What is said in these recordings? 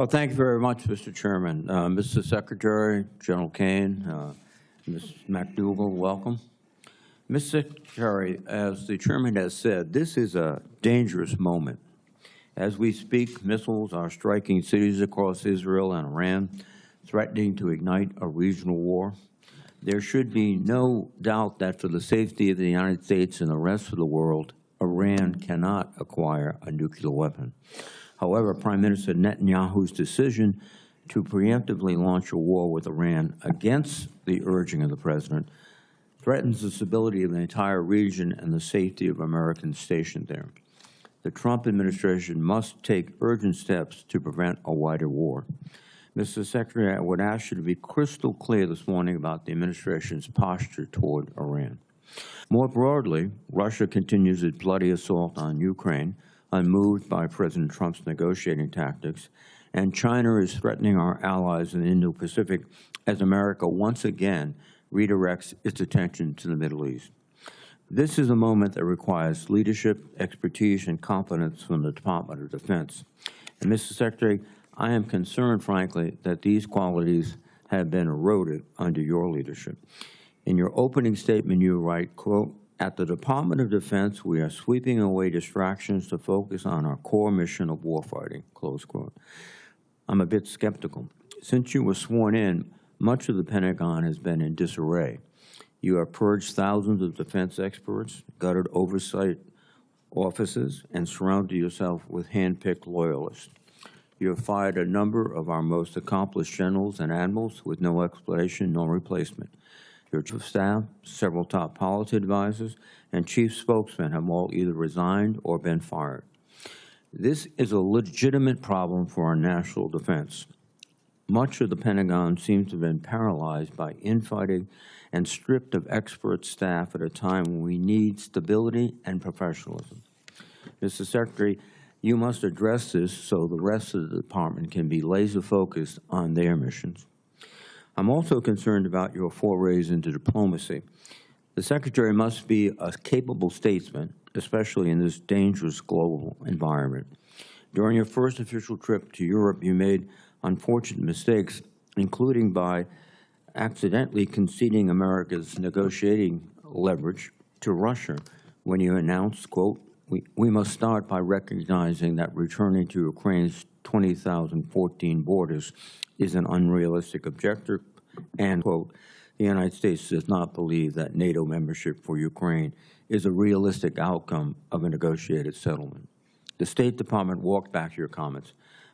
Well, thank you very much, Mr. Chairman. Mr. Secretary, General Caine, Ms. McDougall, welcome. Mr. Secretary, as the Chairman has said, this is a dangerous moment. As we speak, missiles are striking cities across Israel and Iran, threatening to ignite a regional war. There should be no doubt that for the safety of the United States and the rest of the world, Iran cannot acquire a nuclear weapon. However, Prime Minister Netanyahu's decision to preemptively launch a war with Iran against the urging of the President threatens the stability of the entire region and the safety of Americans stationed there. The Trump administration must take urgent steps to prevent a wider war. Mr. Secretary, I would ask you to be crystal clear this morning about the administration's posture toward Iran. More broadly, Russia continues its bloody assault on Ukraine, unmoved by President Trump's negotiating tactics, and China is threatening our allies in the Indo-Pacific as America once again redirects its attention to the Middle East. This is a moment that requires leadership, expertise, and confidence from the Department of Defense. And, Mr. Secretary, I am concerned, frankly, that these qualities have been eroded under your leadership. In your opening statement, you write, quote, "At the Department of Defense, we are sweeping away distractions to focus on our core mission of warfighting," close quote. I'm a bit skeptical. Since you were sworn in, much of the Pentagon has been in disarray. You have purged thousands of defense experts, gutted oversight offices, and surrounded yourself with hand-picked loyalists. You have fired a number of our most accomplished generals and admirals with no explanation nor replacement. Your chief of staff, several top policy advisors, and chief spokesmen have all either resigned or been fired. This is a legitimate problem for our national defense. Much of the Pentagon seems to have been paralyzed by infighting and stripped of expert staff at a time when we need stability and professionalism. Mr. Secretary, you must address this so the rest of the department can be laser-focused on their missions. I'm also concerned about your forays into diplomacy. The Secretary must be a capable statesman, especially in this dangerous global environment. During your first official trip to Europe, you made unfortunate mistakes, including by accidentally conceding America's negotiating leverage to Russia when you announced, quote, we must start by recognizing that returning to Ukraine's 2014 borders is an unrealistic objective, and, quote, the United States does not believe that NATO membership for Ukraine is a realistic outcome of a negotiated settlement. The State Department walked back your comments,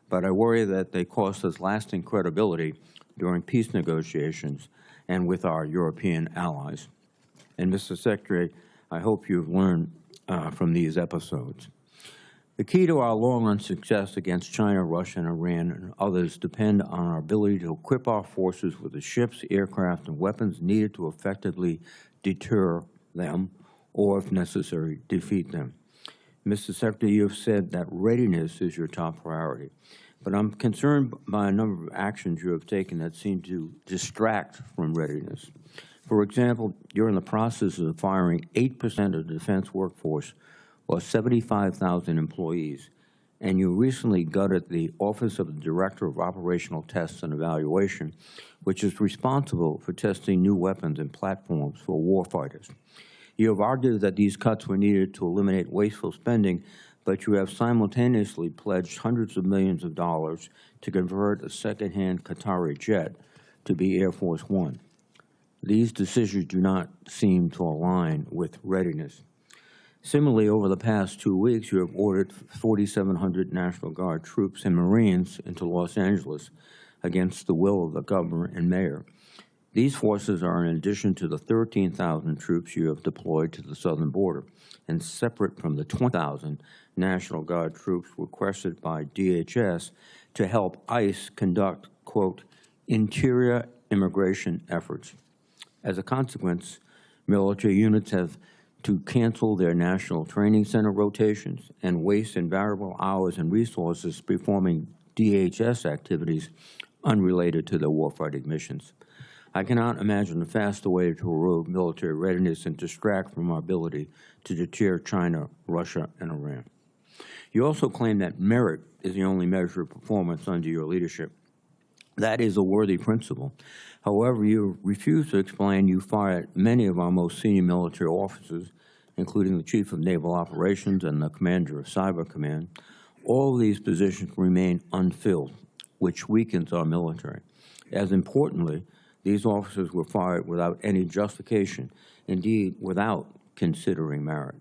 but I worry that they cost us lasting credibility during peace negotiations and with our European allies. And, Mr. Secretary, I hope you've learned from these episodes. The key to our long-run success against China, Russia, and Iran and others depend on our ability to equip our forces with the ships, aircraft, and weapons needed to effectively deter them or, if necessary, defeat them. Mr. Secretary, you have said that readiness is your top priority, but I'm concerned by a number of actions you have taken that seem to distract from readiness. For example, you're in the process of firing 8% of the defense workforce, or 75,000 employees, and you recently gutted the Office of the Director of Operational Tests and Evaluation, which is responsible for testing new weapons and platforms for warfighters. You have argued that these cuts were needed to eliminate wasteful spending, but you have simultaneously pledged hundreds of millions of dollars to convert a second-hand Qatari jet to be Air Force One. These decisions do not seem to align with readiness. Similarly, over the past 2 weeks, you have ordered 4,700 National Guard troops and Marines into Los Angeles against the will of the governor and mayor. These forces are in addition to the 13,000 troops you have deployed to the southern border and separate from the 20,000 National Guard troops requested by DHS to help ICE conduct, quote, interior immigration efforts. As a consequence, military units have to cancel their national training center rotations and waste invaluable hours and resources performing DHS activities unrelated to their warfighting missions. I cannot imagine a faster way to erode military readiness and distract from our ability to deter China, Russia, and Iran. You also claim that merit is the only measure of performance under your leadership. That is a worthy principle. However, you refuse to explain you fired many of our most senior military officers, including the Chief of Naval Operations and the Commander of Cyber Command. All of these positions remain unfilled, which weakens our military. As importantly, these officers were fired without any justification, indeed without considering merit,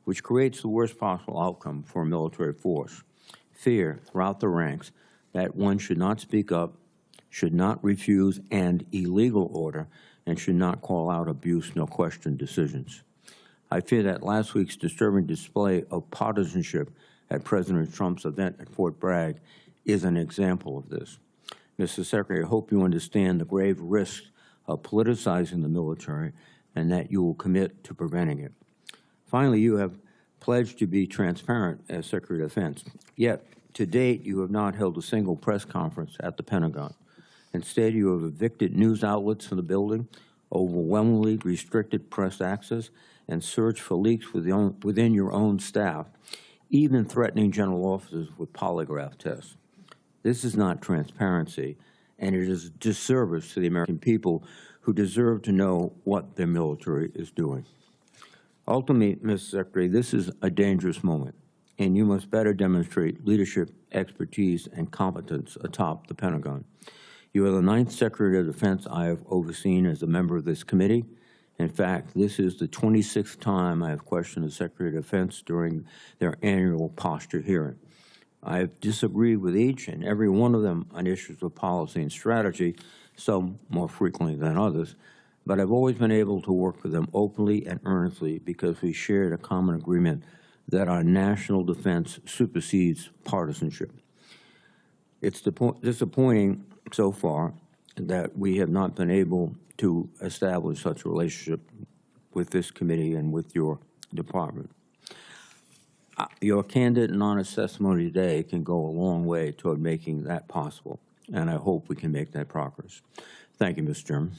which creates the worst possible outcome for a military force. Fear throughout the ranks that one should not speak up, should not refuse an illegal order, and should not call out abuse nor question decisions. I fear that last week's disturbing display of partisanship at President Trump's event at Fort Bragg is an example of this. Mr. Secretary, I hope you understand the grave risks of politicizing the military and that you will commit to preventing it. Finally, you have pledged to be transparent as Secretary of Defense, yet to date you have not held a single press conference at the Pentagon. Instead, you have evicted news outlets from the building, overwhelmingly restricted press access, and searched for leaks within your own staff, even threatening general officers with polygraph tests. This is not transparency, and it is a disservice to the American people who deserve to know what their military is doing. Ultimately, Mr. Secretary, this is a dangerous moment, and you must better demonstrate leadership, expertise, and competence atop the Pentagon. You are the 9th Secretary of Defense I have overseen as a member of this committee. In fact, this is the 26th time I have questioned the Secretary of Defense during their annual posture hearing. I have disagreed with each and every one of them on issues of policy and strategy, some more frequently than others, but I've always been able to work with them openly and earnestly because we shared a common agreement that our national defense supersedes partisanship. It's disappointing so far that we have not been able to establish such a relationship with this committee and with your department. Your candid and honest testimony today can go a long way toward making that possible, and I hope we can make that progress. Thank you, Mr. Chairman.